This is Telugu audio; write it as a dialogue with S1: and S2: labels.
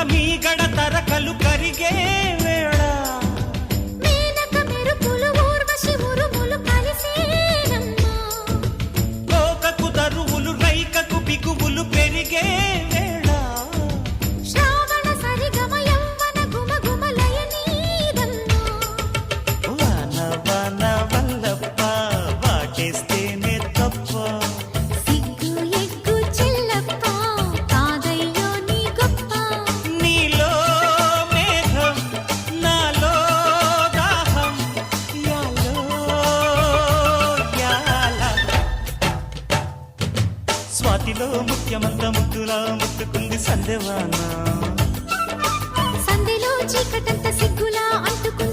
S1: మీగడ తరకలు కరిగే వేళ
S2: మేనక మెరుపులు ఊర్వశి ఉరుములు కలిసేనమ్మా
S1: కోకకు దరువులు రైకకు బిగువులు పెరిగే వేళ
S2: శ్రావణ సరిగమ యవ్వన గుమగుమలయ నీదమ్మా
S1: వాన వాన వల్లప్ప వాటేస్తేనే తప్ప
S2: సిగ్గు ఎగ్గు చెల్లప్ప కాదయ్యో నీ గొప్ప
S1: నీలో మేఘం నాలో దాహం యాలో యాల స్వాతిలో ముఖ్యమంత ముద్దులా ముట్టుకుంది సందేవాన
S2: సందెలో చీకటంత సిగ్గులా అంటుకుంది